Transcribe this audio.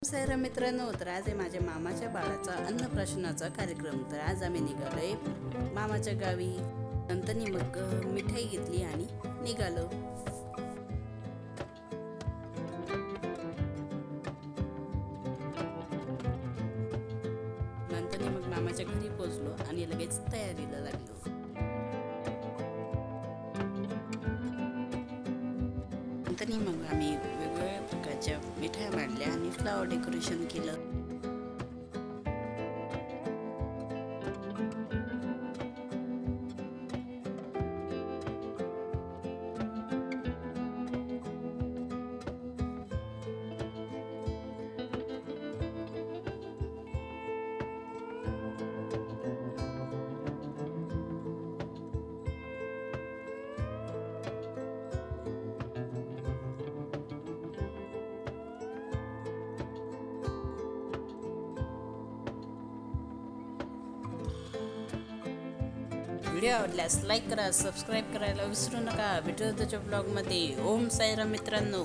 सायरा मित्रांनो, तर आज आहे माझ्या मामाच्या बाळाचा अन्नप्राशनाचा कार्यक्रम. तर आज आम्ही निघालोय मामाच्या गावी. नंतर मग मिठाई घेतली आणि निघालो. नंतर मग मामाच्या घरी पोहोचलो आणि लगेच तयारीला लागलो. नंतर मग आम्ही वेगवेगळ्या प्रकारच्या मिठाई मांडल्या आणि फ्लावर डेकोरेशन केलं. व्हिडिओ आवडल्यास लाईक करा, सबस्क्राईब करायला विसरू नका. भेटू त्याच्या ब्लॉगमध्ये. ओम साईराम मित्रांनो.